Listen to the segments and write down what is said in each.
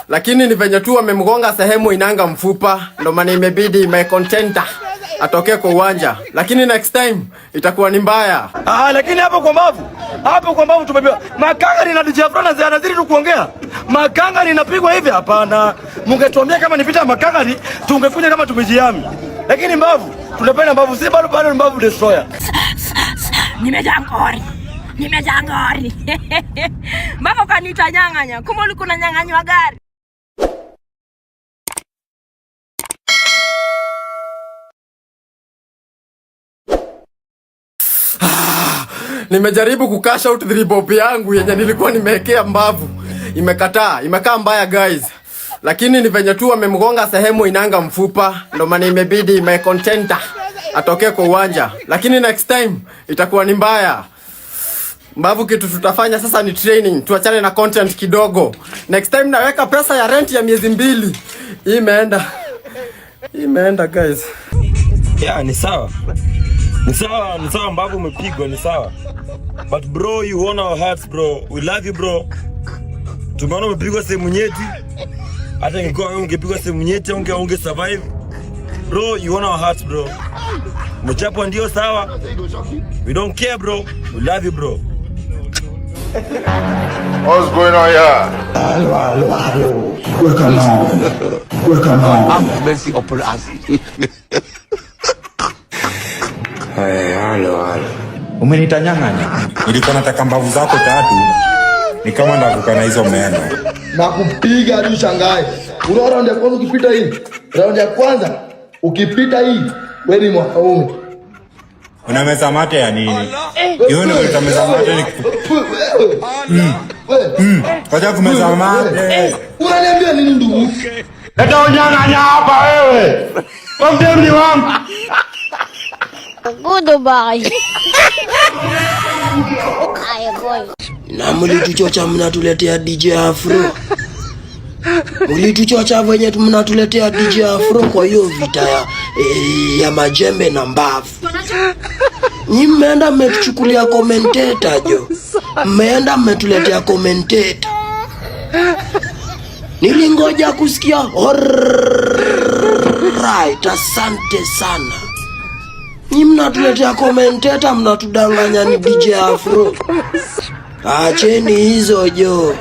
Lakini ni venye tu wamemgonga sehemu inanga mfupa, ndo maana imebidi my contenter atoke kwa uwanja. Lakini next time itakuwa ni mbaya. Lakini hapo kwa mbavu tumepewa. Makanga ni na DJ Afro na anazidi tu kuongea. Makanga ni napigwa hivi hapana. Mungetuambia kama ni vita Makanga ni tungekuja kama tumejiami. Lakini mbavu tunapenda mbavu, si bado mbavu destroyer. Nimejangori. Mbako kanita nyang'anya. Kumbe ulikuwa unanyang'anywa gari. Nimejaribu kucash out dribble yangu yenye nilikuwa nimewekea mbavu. Imekataa, imekaa mbaya guys. Lakini ni venye tu wamemgonga sehemu inanga mfupa, ndo maana imebidi my contenter atoke kwa uwanja. Lakini next time itakuwa ni mbaya. Mbavu kitu tutafanya sasa ni training, tuachane na content kidogo. Next time naweka pesa ya rent ya miezi 2. Imeenda guys. Yeah, ni sawa. Ni sawa mbavu umepigwa, ni sawa. But bro, you won our hearts bro. We love you bro. Tumeona umepigwa sehemu nyeti. Hata ingekuwa wewe ungepigwa sehemu nyeti unge survive. Bro, you won our hearts bro. Umechapwa ndio sawa. We don't care bro. We love you bro. What's going on here? Hello. Welcome on. I'm Messi upon us. Hello. Umenitanyang'anya. Nilikuwa nataka mbavu zako 3. Ni kama ndavuka na hizo meno. Na kupiga hadi ushangae. Unaona round ya kwanza ukipita hii. Round ya kwanza ukipita hii, wewe ni mwanaume. Unameza mate ya nini? Yeye ni utameza mate ni. Kaja kumeza mate. Unaniambia nini ndugu? Leta unyang'anya hapa wewe. Kwa mdemni wangu. Goodbye. Aye boy. Na mlituchocha mnatuletea DJ Afro. Mlituchocha wenye mnatuletea DJ Afro kwa hiyo vita ya majembe na mbavu. Ni mmeenda mmetuchukulia commentator jo. Mmeenda mmetuletea commentator. Nilingoja kusikia right, asante sana. Ni mnatuletea commentator, mnatudanganya ni DJ Afro. Acheni hizo jo.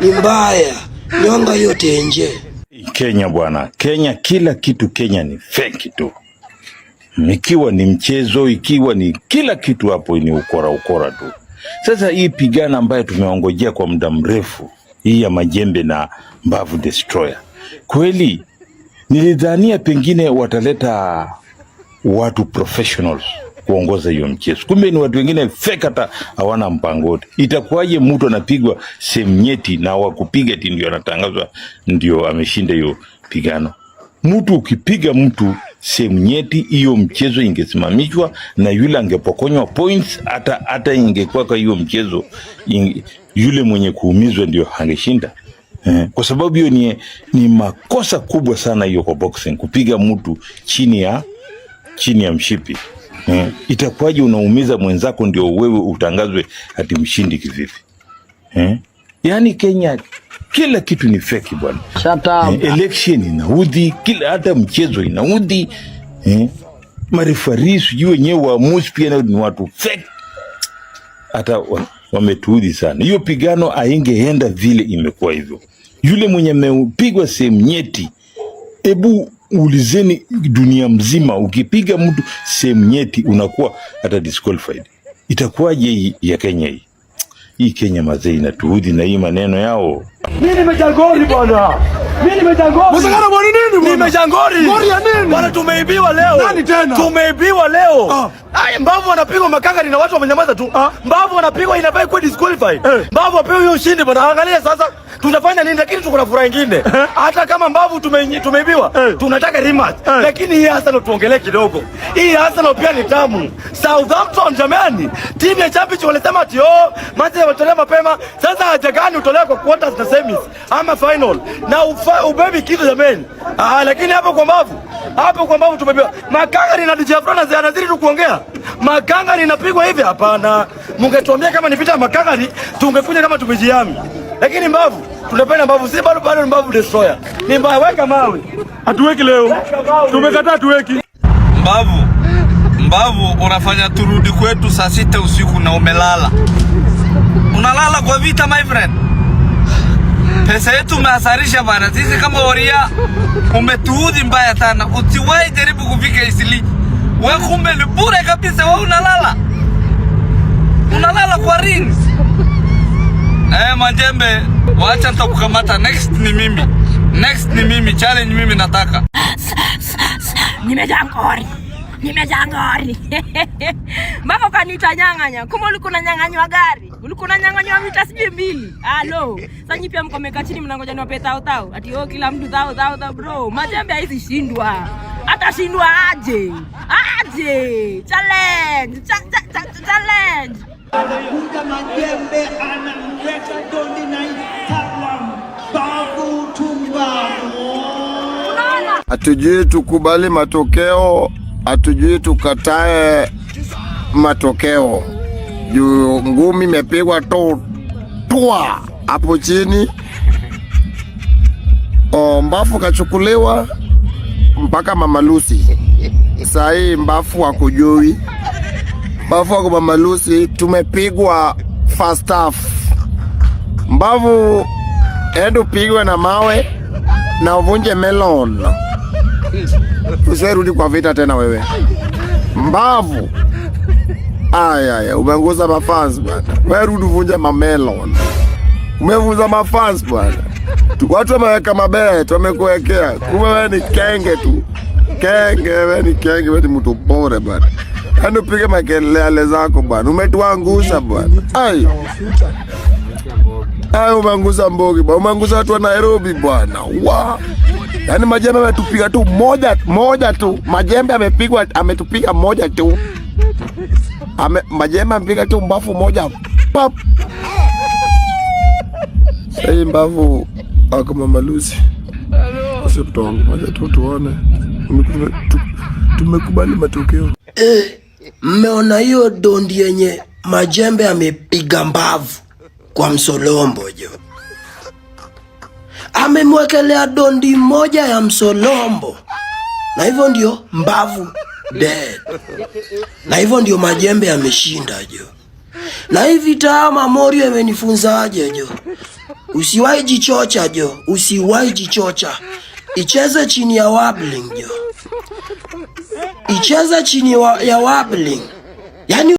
Ni mbaya. Nyonga yote nje. Kenya bwana. Kenya, kila kitu Kenya ni fake tu. Ikiwa ni mchezo, ikiwa ni kila kitu hapo ni ukora tu. Sasa hii pigana ambayo tumeongojea kwa muda mrefu, hii ya majembe na mbavu destroyer. Kweli nilidhania pengine wataleta watu professionals kuongoza hiyo mchezo. Kumbe ni watu wengine fake, hata hawana mpango wote. Itakuwaje mtu anapigwa sehemu nyeti na wakupiga eti ndio anatangazwa ndio ameshinda hiyo pigano? Mtu ukipiga mtu sehemu nyeti, hiyo mchezo ingesimamishwa na yule angepokonywa points, hata ingekuwa kwa hiyo mchezo yule mwenye kuumizwa ndio angeshinda. Kwa sababu hiyo ni makosa kubwa sana hiyo kwa boxing, kupiga mtu chini ya mshipi. Itakuwaje unaumiza mwenzako ndio wewe utangazwe ati mshindi kivipi? Yaani Kenya kila kitu ni fake bwana. Election inaudhi, hata mchezo inaudhi. Marefari sijui wenyewe waamuzi pia ni watu fake. Hata wametuudhi sana. Hiyo pigano haingeenda vile imekuwa hivyo. Yule mwenye amepigwa sehemu nyeti, ebu ulizeni dunia mzima, ukipiga mtu sehemu nyeti unakuwa hata disqualified. Itakuwaje hii ya Kenya hii? Hii Kenya mazee inatuudhi na hii maneno yao. Mimi nimejangori bwana. Msakana bwana nini bwana? Nimejangori. Ngori ya nini? Bwana tumeibiwa leo. Nani tena? Tumeibiwa leo. Mbavu wanapigwa Makanga na watu wamenyamaza tu. Mbavu wanapigwa inafai kuwa disqualified. Mbavu apewe hiyo ushindi bwana. Angalia sasa tutafanya nini, lakini tuko na furaha nyingine. Hata kama Mbavu tumeibiwa, tunataka rematch. Lakini hii Arsenal tuongelee kidogo. Hii Arsenal pia ni tamu. Southampton jamani, timu ya Championship walisema ati Manchester watolewa mapema. Sasa haja gani utolewe kwa quarters na semis ama final? Na ubebi kitu jamani. Lakini hapo kwa Mbavu tumebiwa. Makanga ni na DJ Afro na anazidi tu kuongea. Makanga ni napigwa hivi hapana. Mungetuambia kama ni vita Makanga tungekuja kama tumejiami. Lakini mbavu, tunapenda mbavu, si bado mbavu destroyer. Ni mbaya, weka mawe. Hatuweki leo. Tumekataa tuweki. Mbavu unafanya turudi kwetu saa 6 usiku na umelala. Unalala kwa vita my friend. Pesa yetu umehasarisha bana. Sisi kama waria umetuudhi mbaya sana. Usiwahi jaribu kufika Isili. Wewe kumbe ni bure kabisa, wewe unalala. Unalala kwa ring. Majembe, wacha nitakukamata. Next ni mimi. Challenge mimi nataka. Nimejangori. Mbona kanita nyang'anya? Kumbe ulikuwa unanyang'anywa gari. Ulikuwa unanyang'anywa mita sijui 2. Halo. Sasa nyi pia mkomeka chini mnangoja niwape tao. Ati kila mtu tao bro. Majembe hizi shindwa. Hata shindwa aje. Challenge. Anakuja Majembe anamleta Dondi na Instagram. Babu Tumbamu. Hatujui tukubali matokeo, hatujui tukatae matokeo. Juu ngumi imepigwa tua hapo chini. Mbafu kachukuliwa mpaka Mama Lucy. Saa hii mbafu hakujui. Mbafu wako Mama Lucy, tumepigwa first half. Mbavu endo pigwe na mawe na uvunje melon. Usirudi kwa vita tena wewe. Mbavu. Aya, umeanguza mafans bwana. Wewe rudi uvunje mamelon. Umevunja mafans bwana. Watu wameweka mabet, wamekuwekea. Kumbe wewe ni kenge tu. Wewe ni mtu bora bwana. Ando pige makelele zako bwana. Umetuangusha bwana. Umeangusha Mbogi bwana. Umeangusha watu wa Nairobi bwana. Yaani Majembe ametupiga tu moja tu. Majembe ametupiga moja tu. Majembe amepiga tu mbafu moja. Pap. Sasa mbavu ako Mama Lucy. Moja tu tuone. Tumekubali matokeo. Mmeona hiyo dondi yenye Majembe amepiga mbavu kwa Msolombo jo. Amemwekelea dondi moja ya Msolombo. Na hivyo ndio mbavu dead. Na hivyo ndio Majembe ameshinda jo. Na hivi tama Morio amenifunza aje jo. Usiwahi jichocha jo. Icheze chini ya wobbling jo. Icheze chini ya wobbling. Yani